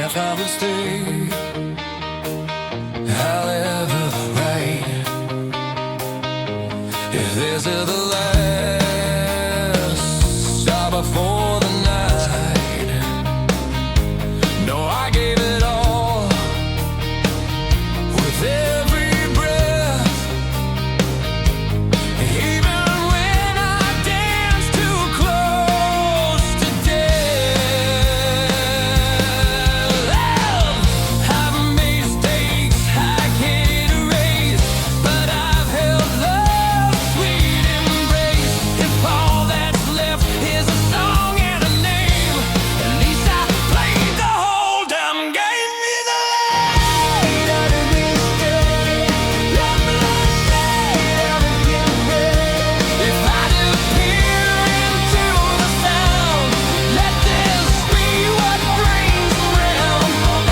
if I would stay. However, right, if this is the last stop before the night. No, I gave it all with every breath, even when I danced too close to death. I've made mistakes I can't erase, but I've held love's sweet embrace. If all that's left is a song and a name, at least I played the whole damn game. With the light out of this day, let me say everything great. If I disappear into the sound, let this be what brings around.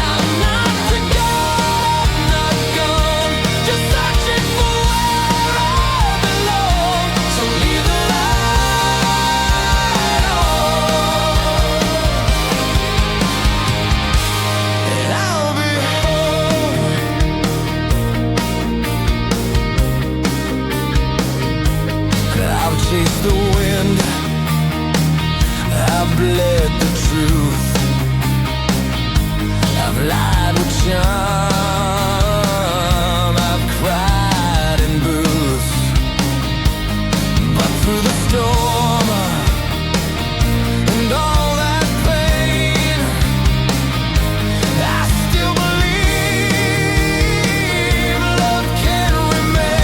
I'm not forgotten, not gone, just searching for where I belong. So leave the light on, and I'll be home. I've chased the wind, I've bled the truth, I've lied with charm, I've cried in booths, but through the storm and all that pain, I still believe love can remain.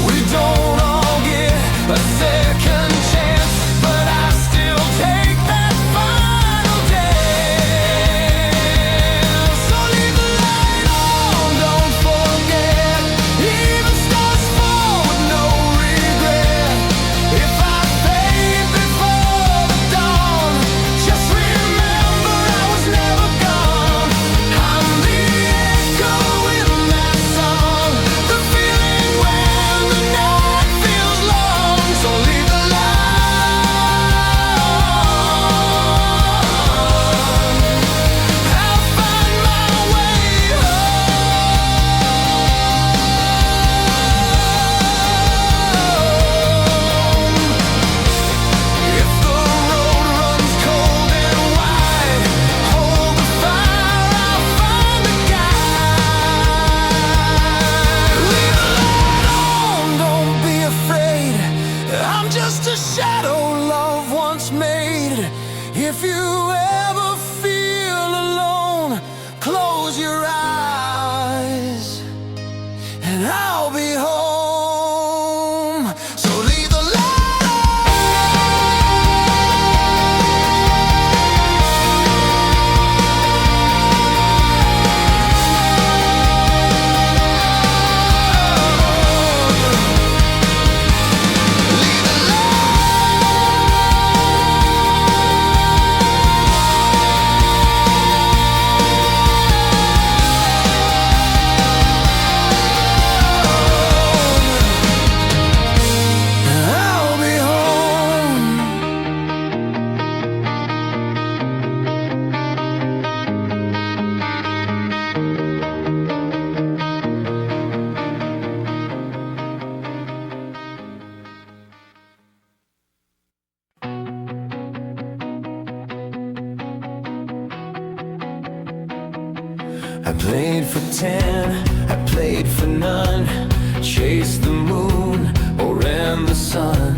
We don't all get a second chance, but I still take that final dance. So leave the light on, don't forget, even stars fall with no regret. If I fade before the dawn, just remember I was never gone. I'm the echo in that song, the feeling when the night feels long. So leave the light on, I'll find my way home. If the road runs cold and wide, hold the fire, I'll find the guide. Leave the light on, don't be afraid, I'm just a shadow love once made. If you ever feel alone, close your eyes and I'll be home. So leave the light I'll be home. I played for 10, I played for none, chased the moon or ran the sun,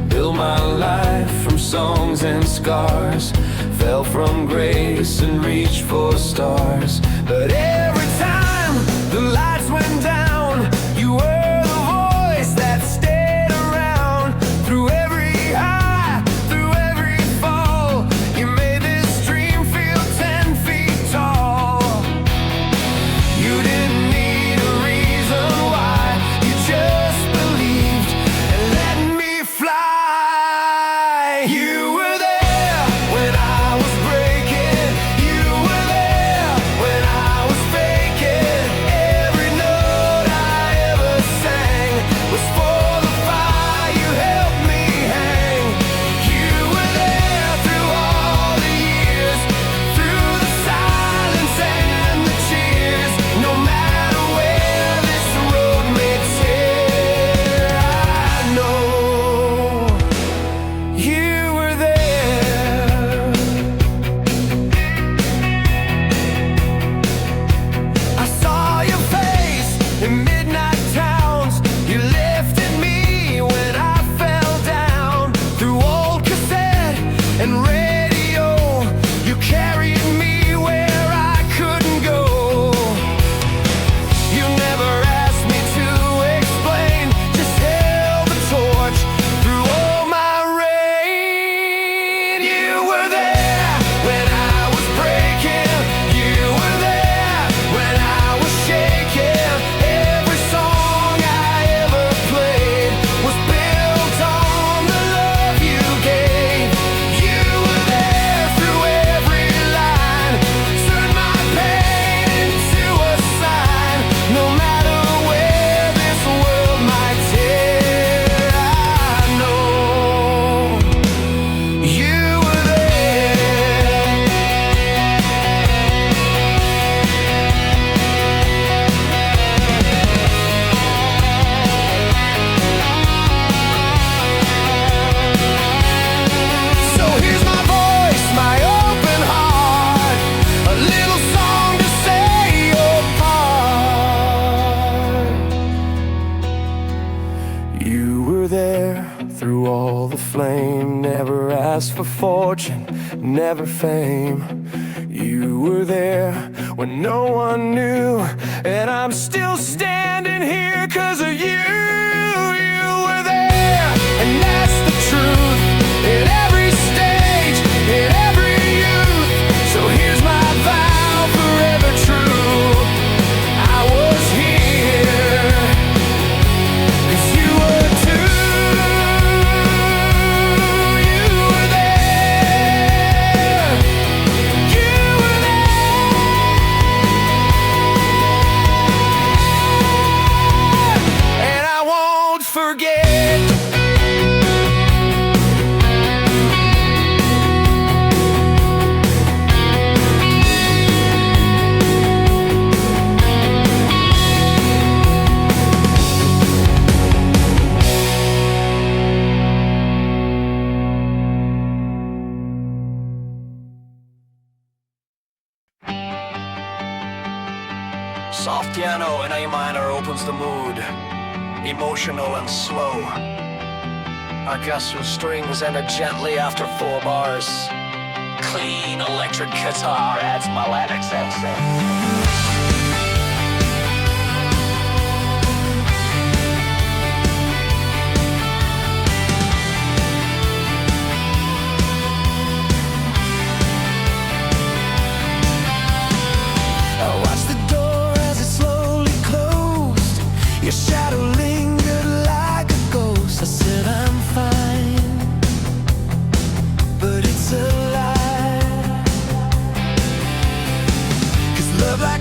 built my life from songs and scars, fell from grace and reached for stars. But every time the lights went down, you were the voice that stayed around. Through every high, through every fall, you made this dream feel 10 feet tall. You didn't need a reason why, you just believed and let me fly. You were there when I was breaking, you were there when I was faking. Every note You lifted me when I fell down through old cassette and radio. You carried me where I couldn't go. You never asked me to explain, just held the torch through all my rain. You were there when I was breaking. You were there when I was shaking. Every song I ever played was built on the love you gave. You were there through every line, turned my pain into a sign. No matter where this world might tear, I know you were there. So here's my voice, my open heart, a little song to say your part. You were there through all the flame, never asked for fortune, never fame. You were there when no one knew, and I'm still standing here 'cause of you. You were there, and that's the truth, in every stage, in every youth. So here's my vow, forever true. I was here 'cause you were too. You were there. You were there. And I won't forget. Soft piano in A minor opens the mood, emotional and slow. Orchestral strings enter gently after 4 bars. Clean electric guitar adds melodic sense. I watched the door as it slowly closed. Your shadow lingered like a ghost. I said I'm fine, but it's a lie. 'Cause love like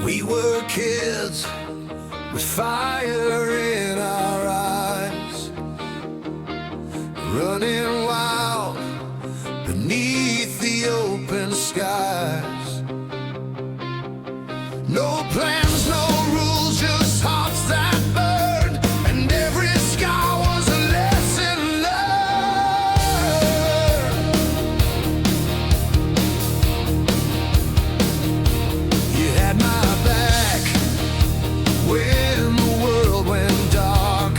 We were kids with fire in our eyes, running wild beneath the open skies. No plans, no rules, just hearts that burned, and every scar was a lesson learned. You had my back when the world went dark.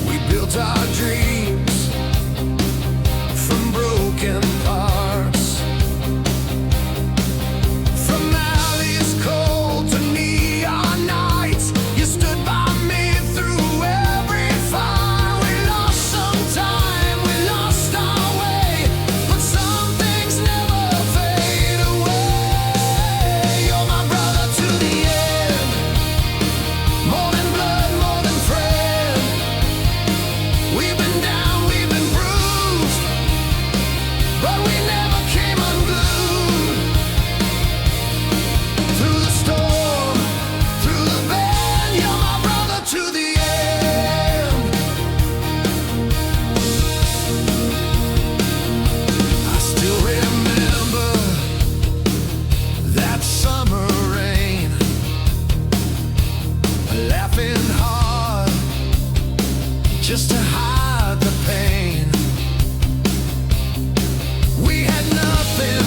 We built our dreams from broken parts. From alleys cold to neon nights, you stood by me through every fire. We lost some time, we lost our way, but some things never fade away. You're my brother to the end, more than blood, more than friend. We've been down, we've been bruised, but we never came unglued. Through the storm, through the bend, you're my brother to the end. I still remember that summer rain, laughing hard just to hide the pain. We had nothing,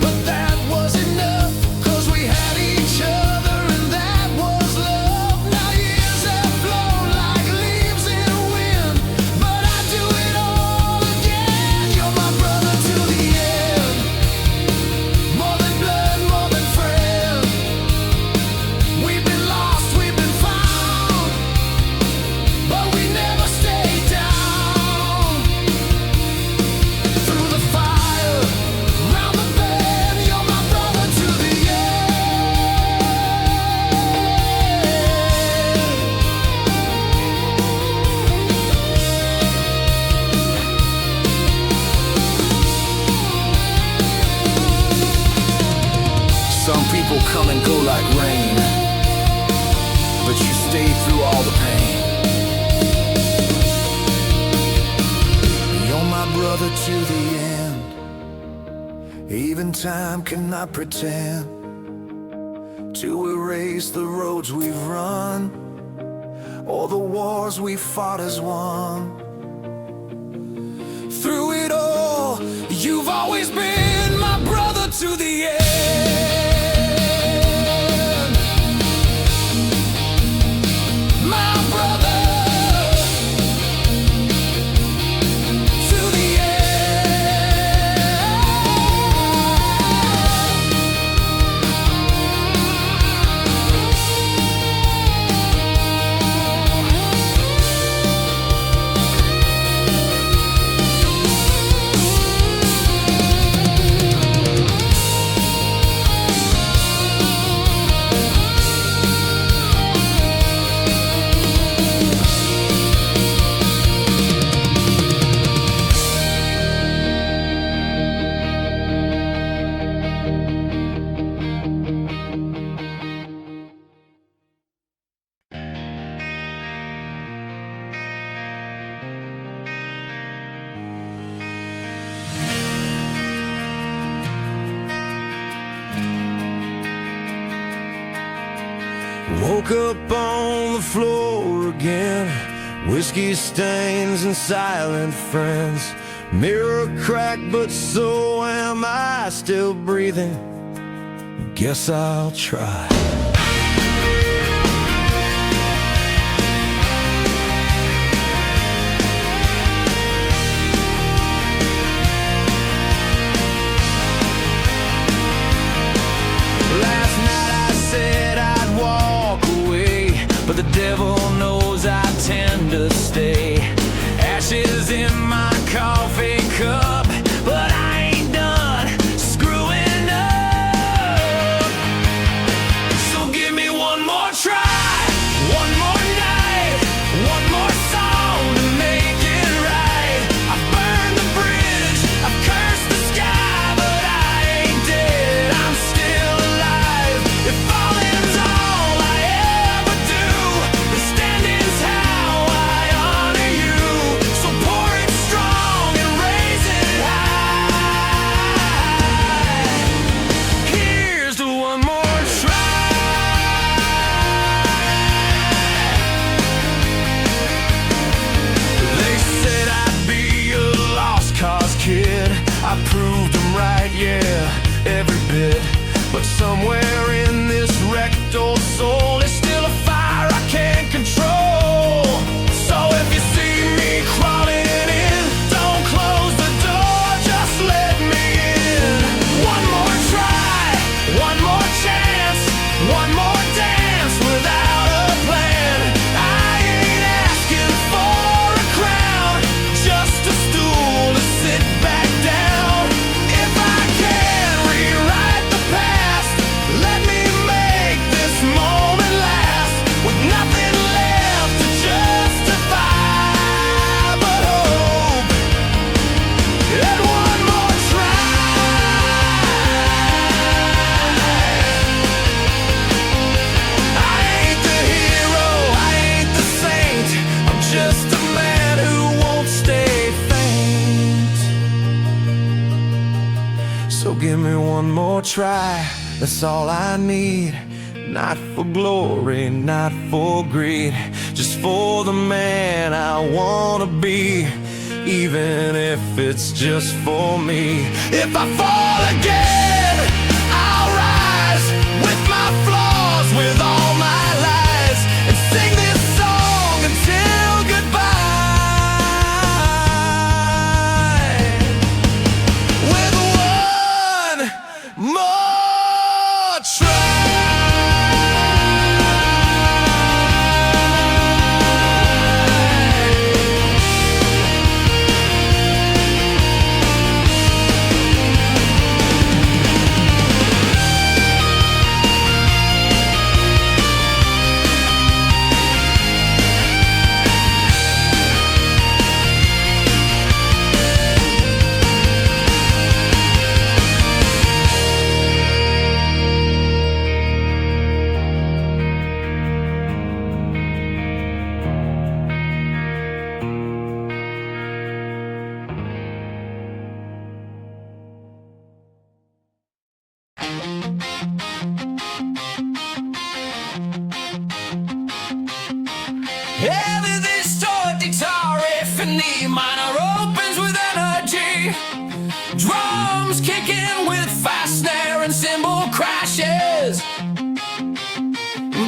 but that was enough, 'cause we had each other and that was love. Now years have flown like leaves in a wind, but I'd do it all again. You're my brother to the end, more than blood, more than friend. We've been lost, we've been found, but we never stayed down. Through the fire, round the bend, you're my brother to the end. Some people come and go like rain, but you stayed through all the pain. You're my brother to the end. Even time cannot pretend to erase the roads we've run, or the wars we fought as one. Through it all, you've always been my brother to the end. My brother to the Woke up on the floor again, whiskey stains and silent friends. Mirror cracked, but so am I, still breathing. Guess I'll try. Last night I said I'd walk away, but the devil knows I tend to stay. Ashes in my coffee cup, but I ain't done screwing up. So give me one more try, one more night, one more song to make it right. I've burned the bridge, I've cursed the sky, but I ain't dead, I'm still alive. I proved them right, yeah, every bit. But somewhere in this wrecked old soul, there's still a fire I can't control. So if you see me crawling in, don't close the door, just let me in. One more try, one more chance, one more dance without a plan. I ain't asking for a crown, just a stool to sit back down. If I can rewrite the past, let me make this moment last, with nothing left to justify but hope and one more try. I ain't the hero, I ain't the saint, I'm just a man who won't stay faint. So give me one more try, that's all I need. Not for glory, not for greed, just for the man I wanna be, even if it's just for me. If I fall again, I'll rise with my flaws, with all my lies, and sing this song until goodbye. With one more try. Heavy distorted guitar riff in E minor opens with energy. Drums kicking with fast snare and cymbal crashes.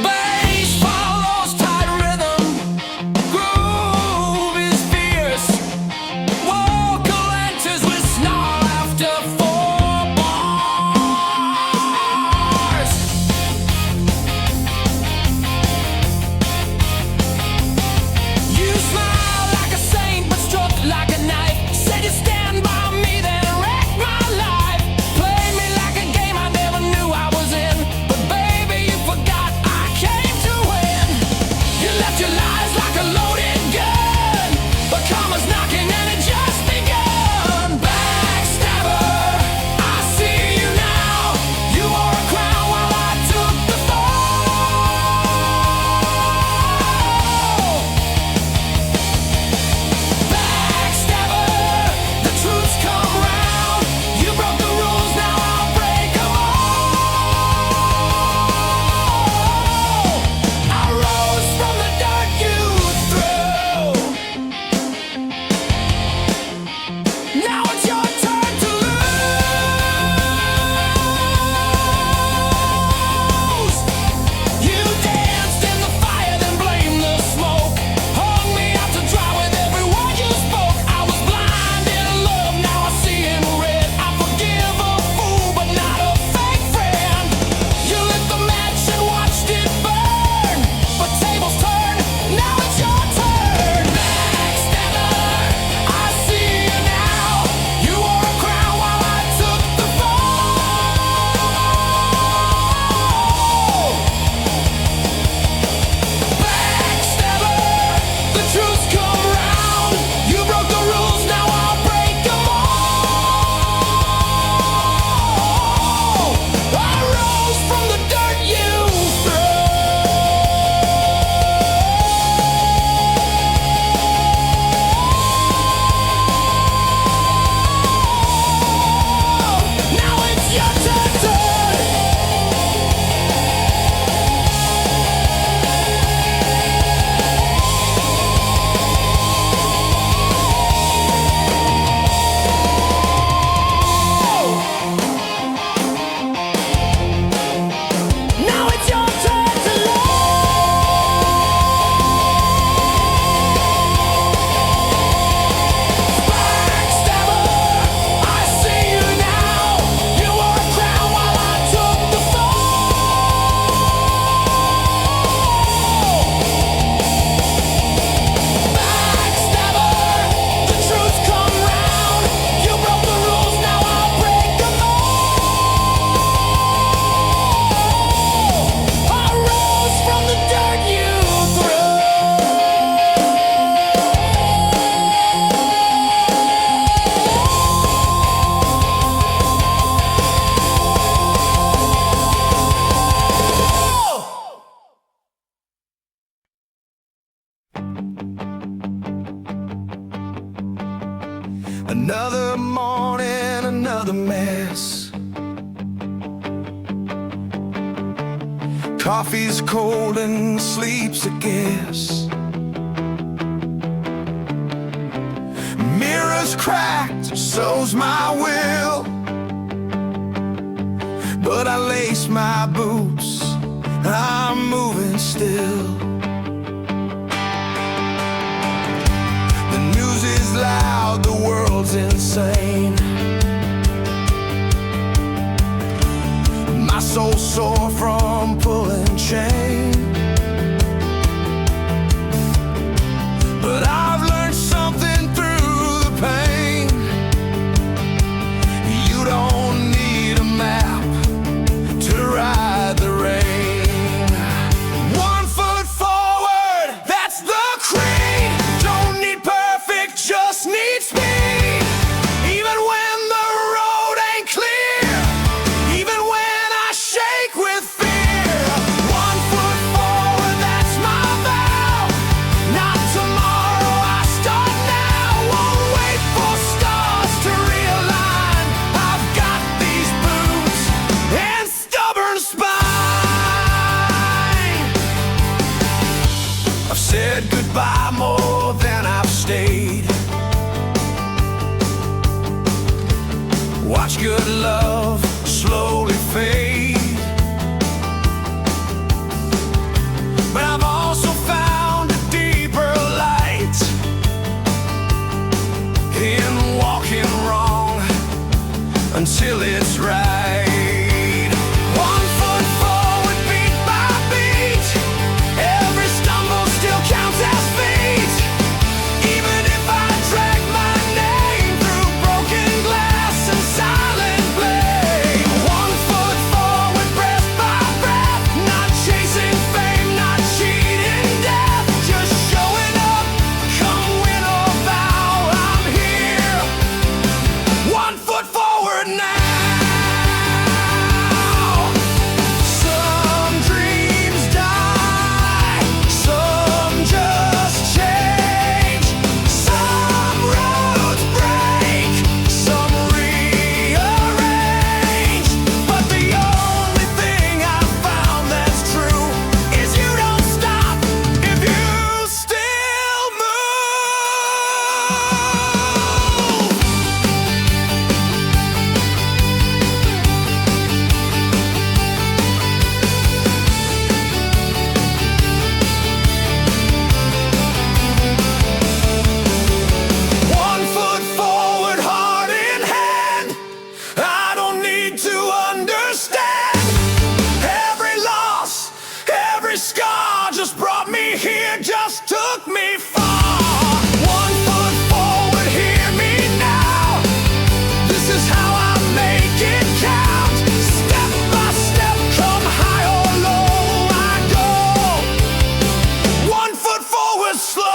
Bass follows tight rhythm. Groove is fierce. Vocal enters with snarl after 4 bars. You smile like a saint, but struck like a knife. Said you stand by me, then wrecked my life. the mess. Coffee's cold and sleep's a guess. Mirror's cracked, so's my will. But I lace my boots, I'm moving still. The news is loud, the world's insane. My soul's sore from pulling chain. But I've learned something through the pain. You don't need a map to ride the rain. 1 foot forward, that's the creed. Don't need perfect, just need speed. Even when the road ain't clear, even when I shake with fear. 1 foot forward, that's my vow. Not tomorrow, I start now. Won't wait for stars to realign. I've got these boots and stubborn spine. I've said goodbye more than I've stayed. Watch good love slowly fade. But I've also found a deeper light in walking wrong until it's right. 1 foot forward, beat by beat. Every stumble still counts as feet. Even if I drag my name through broken glass and silent blame. 1 foot forward, breath by breath. Not chasing fame, not cheating death. Just showing up, come win or bow. I'm here. 1 foot forward now. Some dreams die, some just change. Some roads break, some rearrange. But the only thing I've found that's true is you don't stop if you still move. 1 foot forward, heart in hand. I don't need to understand. Every loss, every scar just brought me here, just took me far. 1 foot forward, hear me now. This is how I make it count. Step by step, come high or low, I go. 1 foot forward, slow.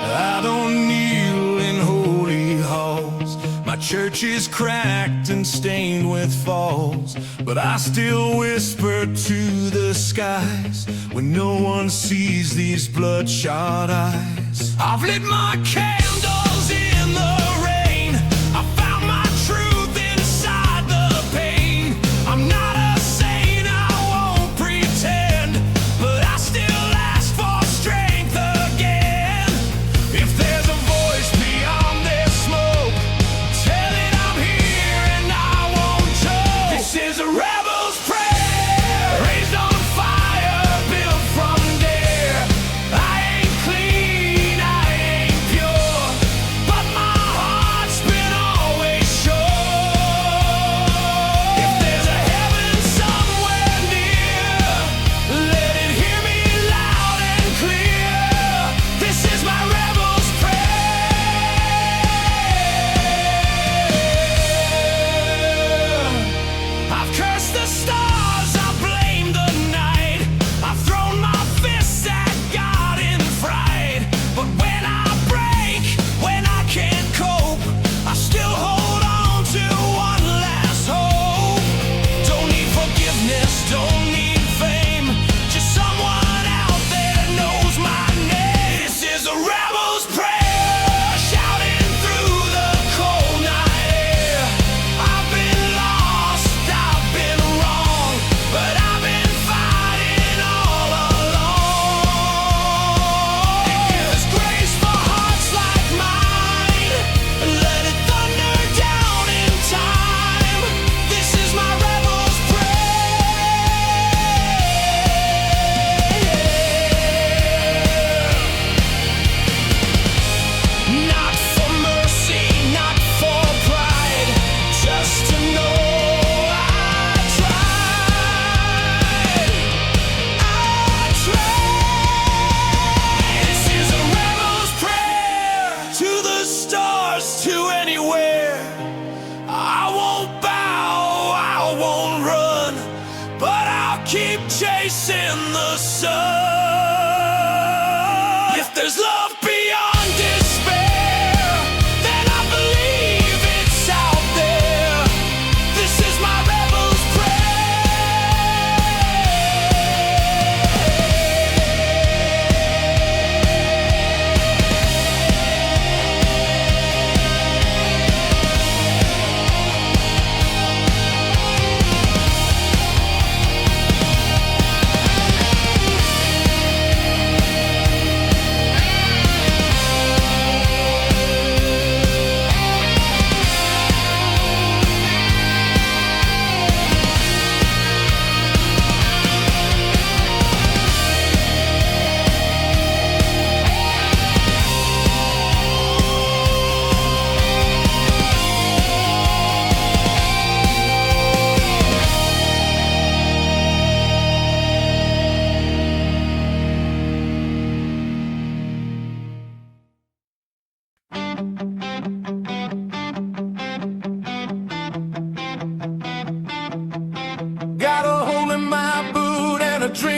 I don't kneel in holy halls. My church is cracked and stained with falls, but I still whisper to the skies when no one sees these bloodshot eyes. I've lit my candles in the rain. I found my truth inside the pain. I'm not a saint, I won't pretend, but I still ask for strength again. If there's a voice beyond this smoke, tell it I'm here and I won't choke. This is a rebel's prayer, raised on fire, built from dare.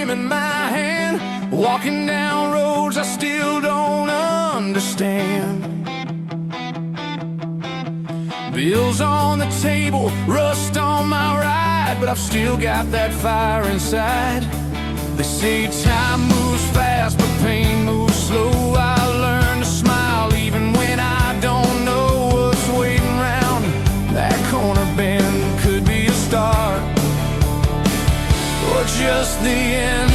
dream in my hand, walking down roads I still don't understand. Bills on the table, rust on my ride, but I've still got that fire inside. They say time moves fast, but pain moves slow. I learn to smile even when I don't know what's waiting round that corner bend. Could be a start or just the end,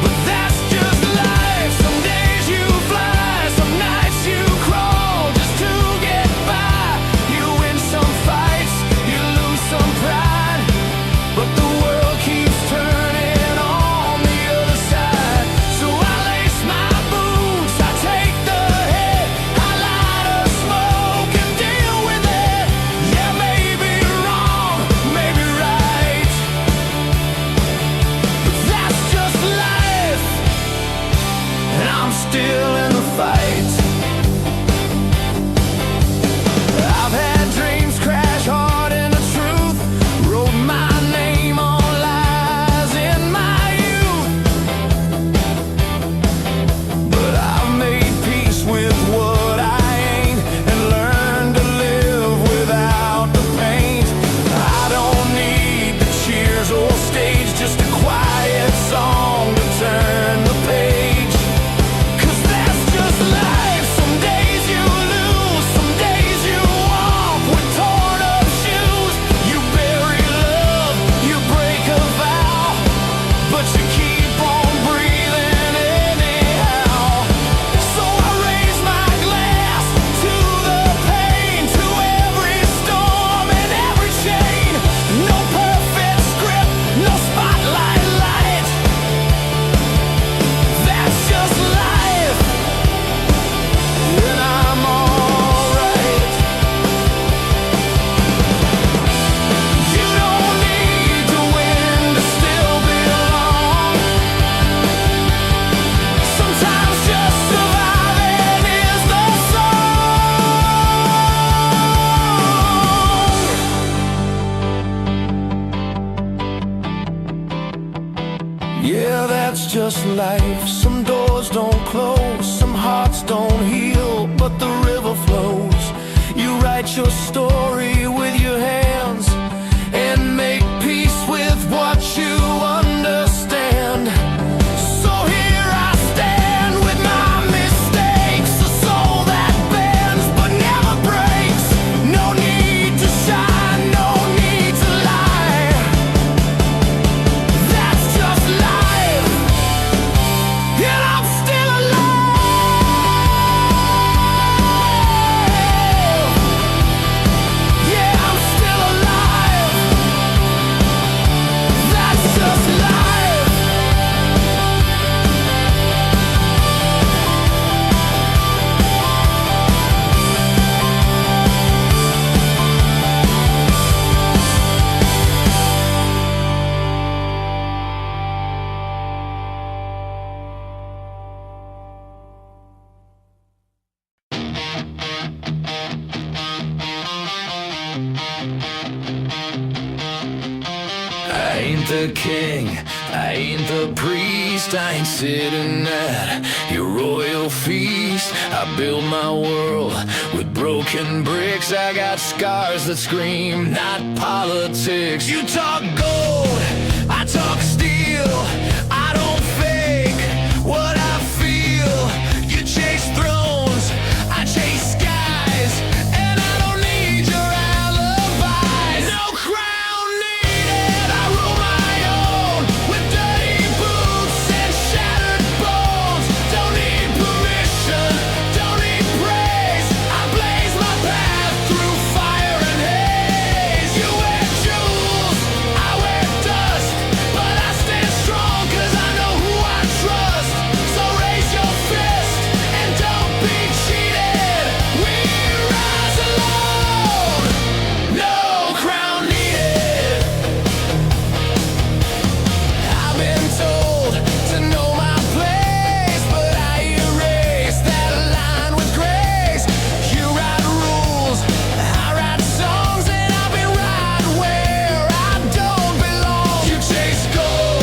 but that's just life. Some days you fly, some nights you crawl just to get by. You win some fights, you lose some pride, but the world keeps turning on the other side. So I lace my boots, I take the hit, I light a smoke and deal with it. Yeah, maybe wrong, maybe right, but that's just life, and I'm still in the fight. I've had dreams crash hard into truth, wrote my name on lies in my youth, but I've made peace with what I ain't and learned to live without the pain. I don't need the cheers or stage, just a quiet song to turn the page. 'Cause that's just life. Some days you lose, some days you walk with torn up shoes. You bury love, you break a vow, but you keep on breathing anyhow. So I raise my glass to the pain, to every storm and every chain. No perfect script, no spotlight light. That's just life, and I'm alright. You don't need to win to still belong. Sometimes just surviving is the song. Yeah, that's just life. Some doors don't close, some hearts don't heal, but the river flows. You write your story with your hands and make peace with what you understand. So here I stand with my mistakes, a soul that bends but never breaks. No need to shine, no need to lie. That's just life, and I'm still alive. Yeah, I'm still alive. That's just life. I ain't the king, I ain't the priest, I ain't sitting at your royal feast. I build my world with broken bricks. I got scars that scream, not politics. You talk gold, I talk steel. I don't fake what I feel. You chase thrones, I chase skies, and I don't need your alibis. No crown needed, I rule my own with dirty boots and shattered bones. Don't need permission, don't need praise. I blaze my path through fire and haze. You wear jewels, I wear dust, but I stand strong 'cause I know who I trust. So raise your fist and don't be cheated. We rise alone, no crown needed. I've been told to know my place, but I erase that line with grace. You write rules, I write songs, and I've been right where I don't belong. You chase gold,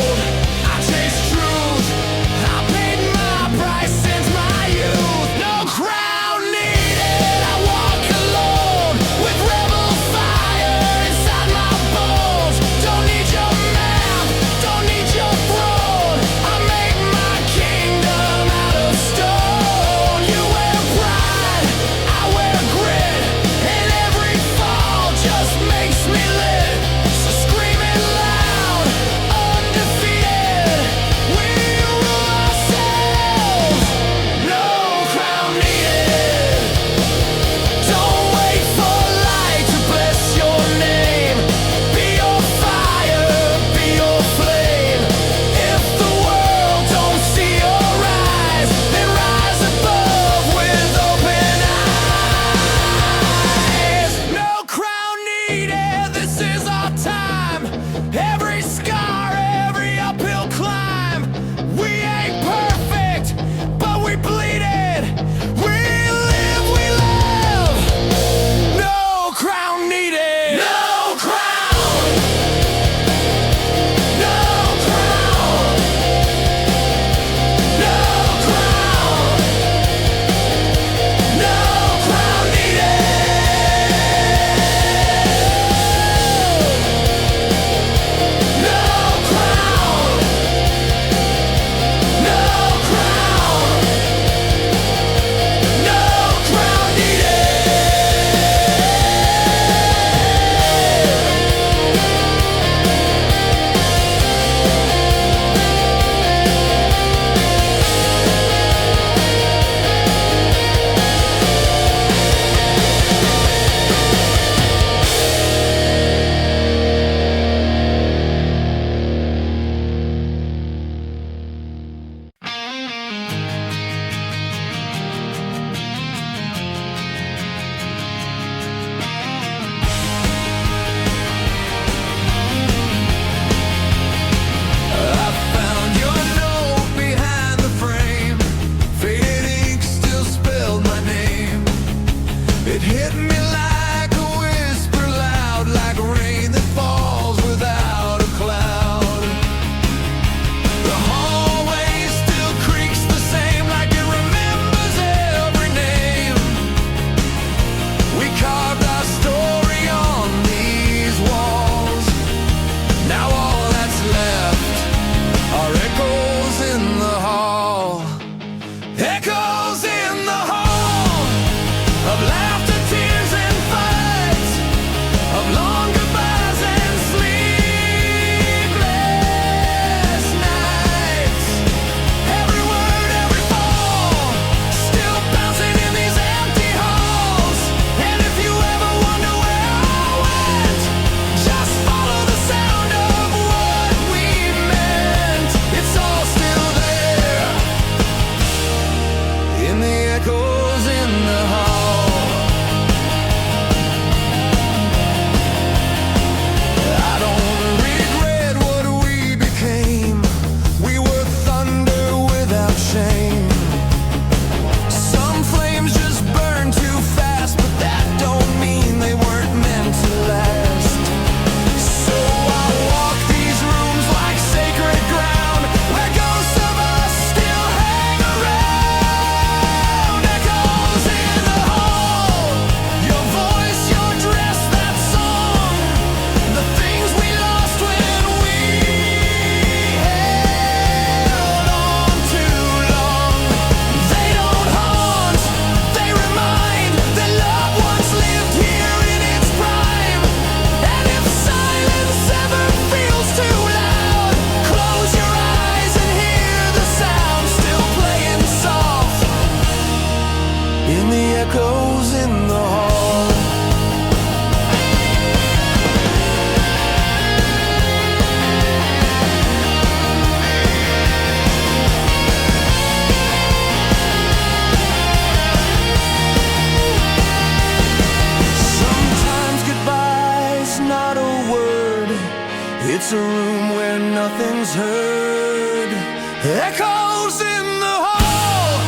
Echoes in the hall,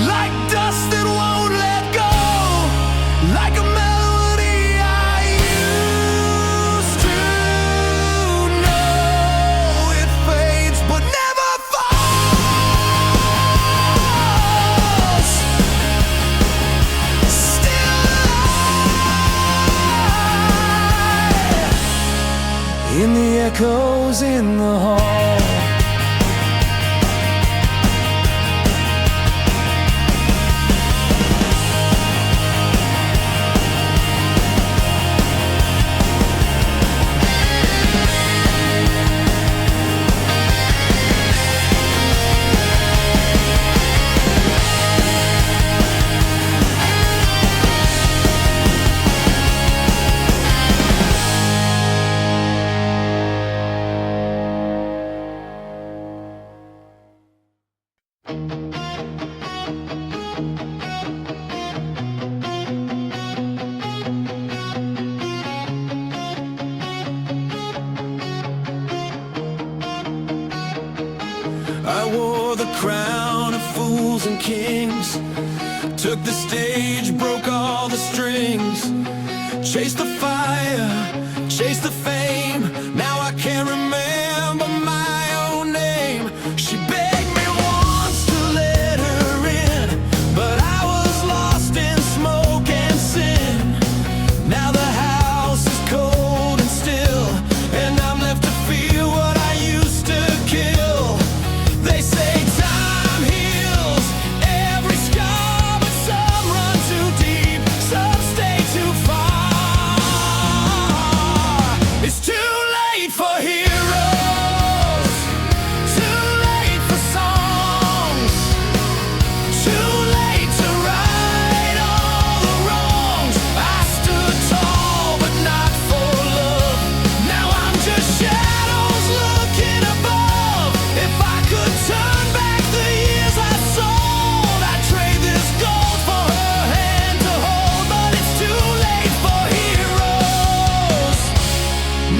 like dust that won't let go, like a melody I used to know. It fades but never falls, still alive in the echoes in the hall. I wore the crown of fools and kings, took the stage, broke all the strings, chased the fire, chased the fame. Now I can't remember my own name. She begged me once to let her in, but I was lost in smoke and sin. Now the house is cold and still, and I'm left to feel what I used to kill. They say time heals every scar, but some run too deep, some stay too far. It's too late for heroes, too late for songs, too late to right all the wrongs. I stood tall but not for love. Now I'm just shadows looking above. If I could turn back the years I sold, I'd trade this gold for her hand to hold. But it's too late for heroes.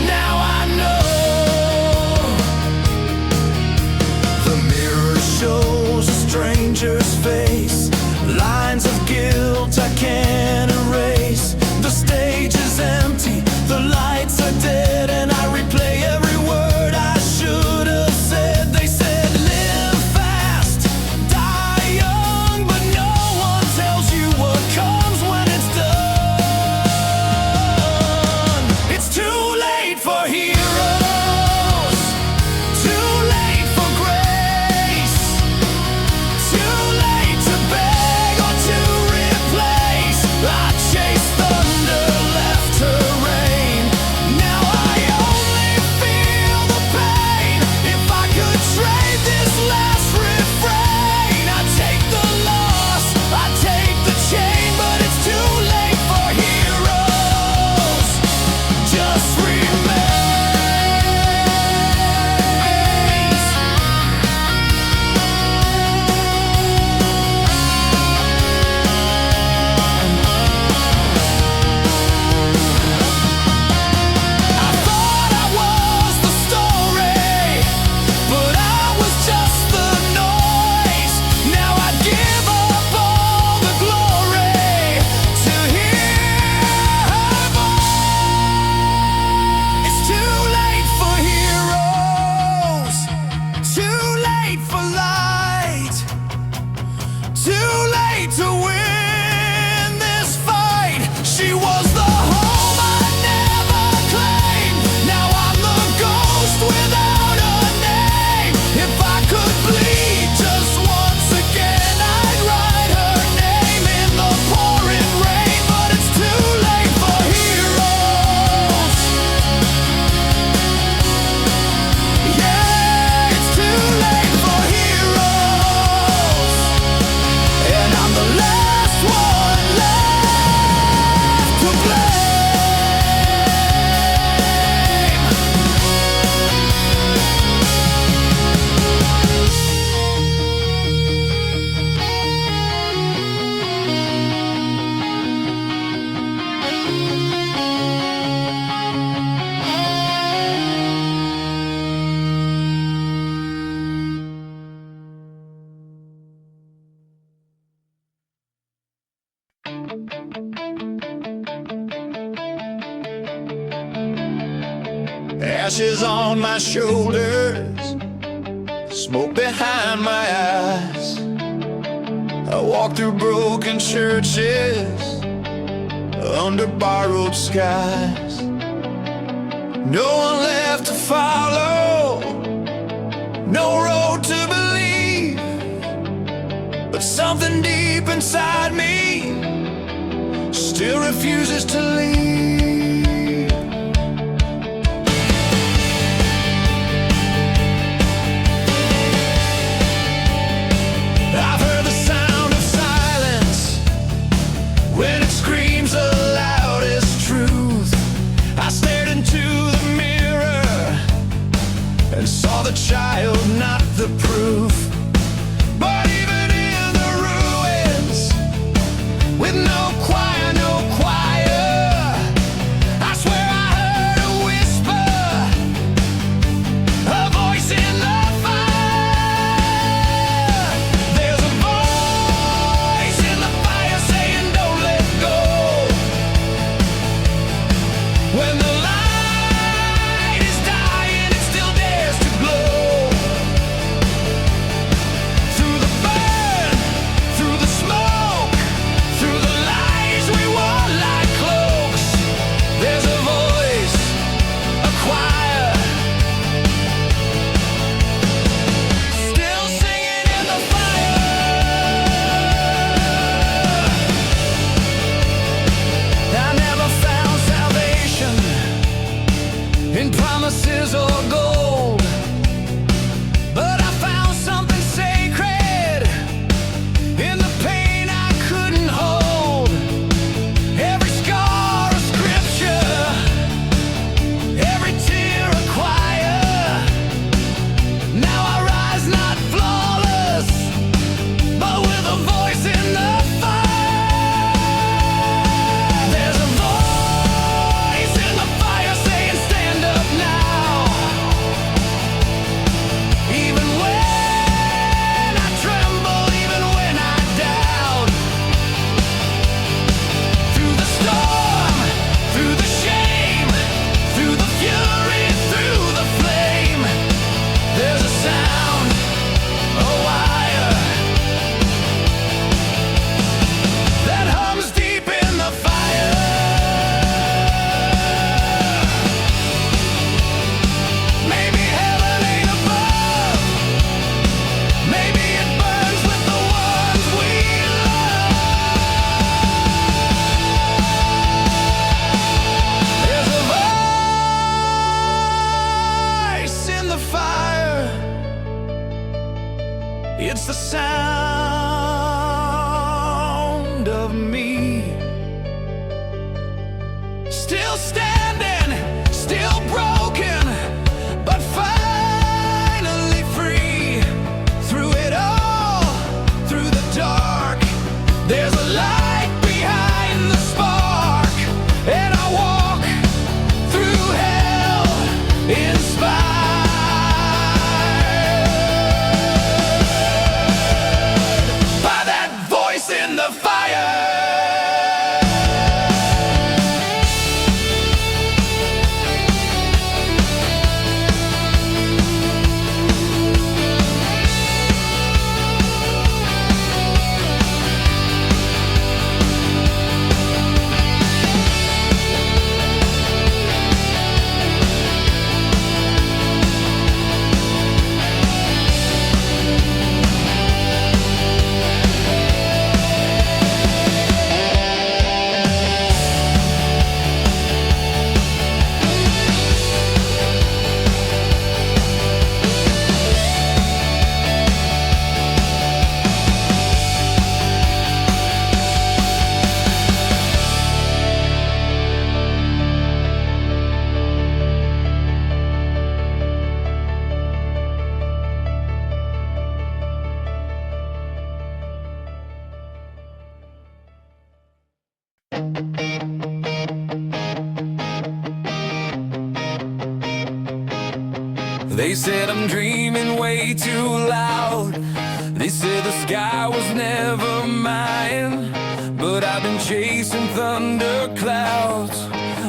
Now I know. The mirror shows a stranger's face, lines of guilt I can't erase. The stage is empty, the lights are dead, and I replay every word I should have said. They said live fast, die young, but no one tells you what comes when it's done. It's too late for heroes, too late for grace, too late to beg or ashes on my shoulders, smoke behind my eyes. I walk through broken churches, under borrowed skies. No one left to follow, no road to believe, but something deep inside me still refuses to leave. I've heard the sound of silence when it screams the loudest truth. I stared into the mirror and saw the child, not the proof. But even in the ruins, with no choir, no choir, I swear I heard a whisper, a voice in the fire. There's a voice in the fire saying don't let go. When the light is dying, it still dares to glow. Through the burn, through the smoke, through the lies we wore like cloaks, there's a voice, a choir, still singing in the fire. I never found salvation in promises or gold, but I found something sacred in the pain I couldn't hold. Every scar a scripture, every tear a choir. Now I rise not flawless, but with a voice in the fire. There's a voice in the fire saying stand up now. Even when I tremble, even when I doubt. Through the storm, through the shame, through the fury, through the flame, there's a sound, a wire, that hums deep in the fire. Maybe heaven ain't above, maybe it burns with the ones we love. There's a voice in the fire. It's the sound of me, still standing, still broken, but finally free. Through it all, through the dark, there's a light behind the spark, and I walk through hell inspired by that voice in the fire. They said I'm dreaming way too loud. They said the sky was never mine. But I've been chasing thunder clouds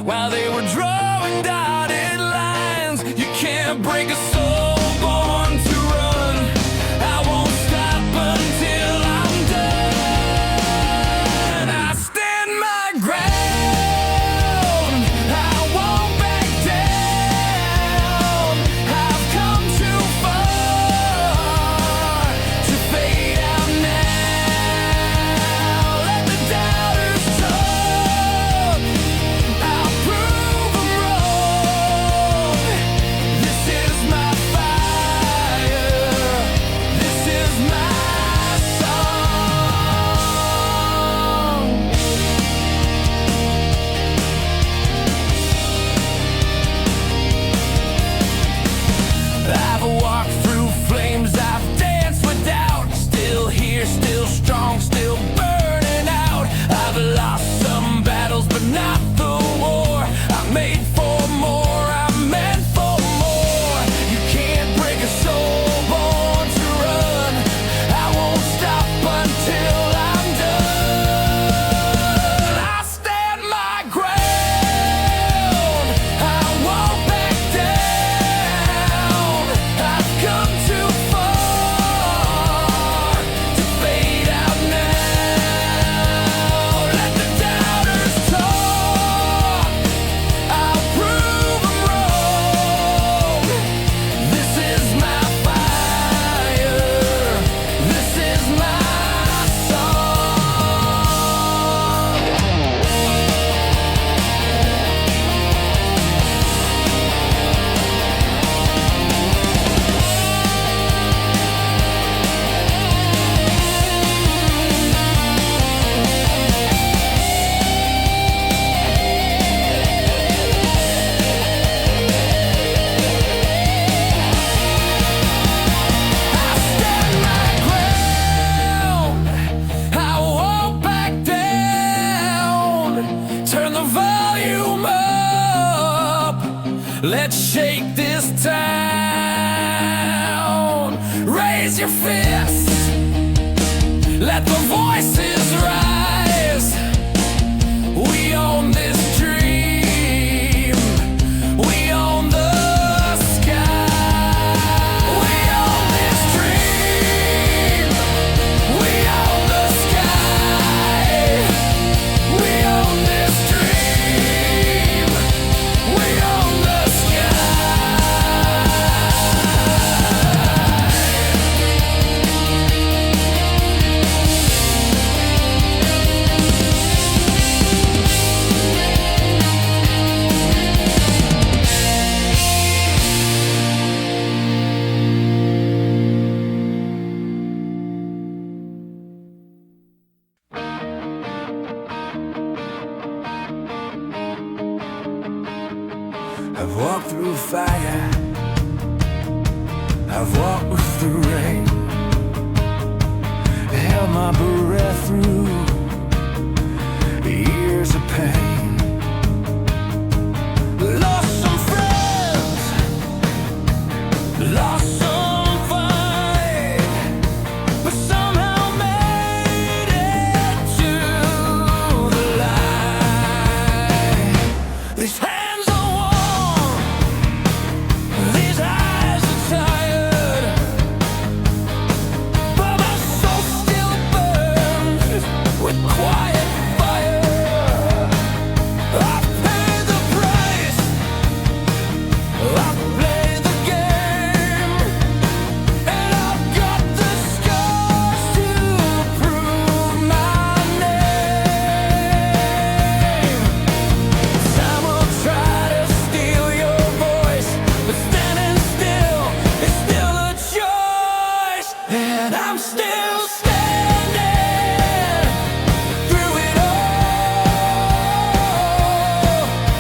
while they were drawing dotted lines. Let's shake this town. Raise your fists, let the voices rise. We own this dream, we own the sky. We own this dream, we own the sky. We own this dream, we own the I've walked through fire, I've walked through rain, held my breath through years of pain. Lost some friends, lost some fight, but somehow made it to the light. These hands are warm, these eyes are tired, but my soul still burns with quiet fire. I've paid the price, I've played the game, and I've got the scars to prove my name. Time will try to steal your voice, but standing still is still a choice. And I'm still standing through it all,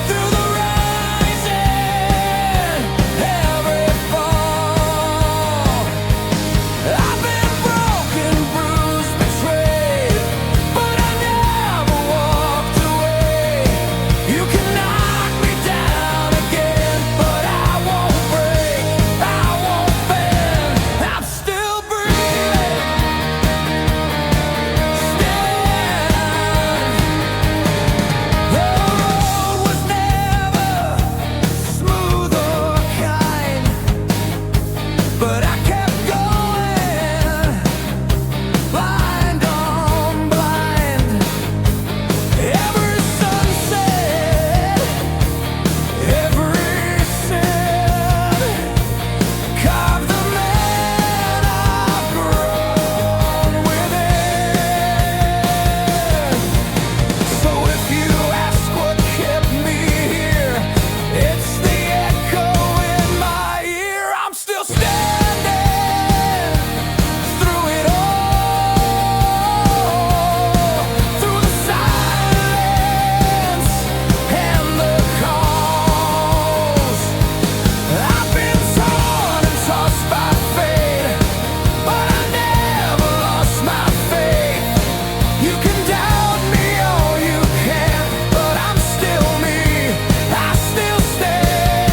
through the rising, every fall. I've been broken, bruised, betrayed, but I never walked away. You can knock me down again, but I won't break, I won't bend. I'm still breathing, still. The road was never smooth or kind, but I kept going, blind on blind. Every sunset, every sin, carved the man I've grown within. So if you ask what kept me here, it's the echo in my ear. I'm still standing through it all, through the silence and the calls. I've been torn and tossed by fate, but I never lost my faith. You can doubt me all you can, but I'm still me, I still stand.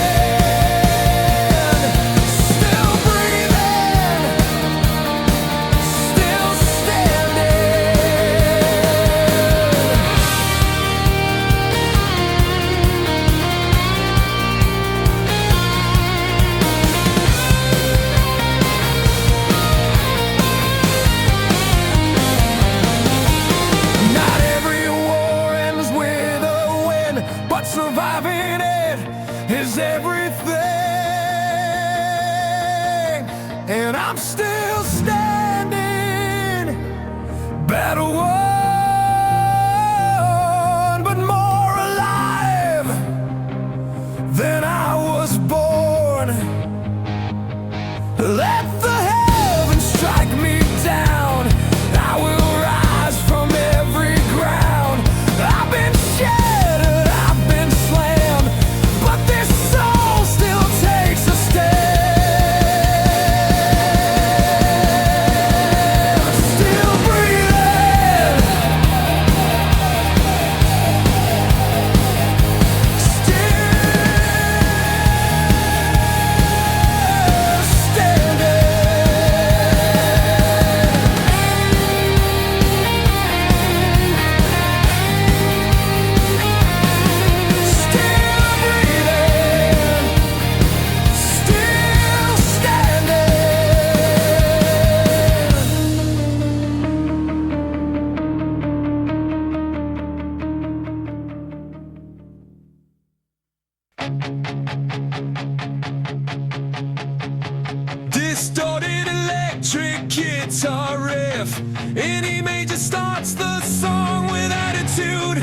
Still breathing, still standing. Not every war ends with a win, but surviving it is everything. And I'm still standing, battle won, but more alive than I was born. Let the heavens strike me down, I will rise from every ground. I've been shattered, I've been slammed, but this soul still takes a stand. Still breathing, guitar riff. And E major starts the song with attitude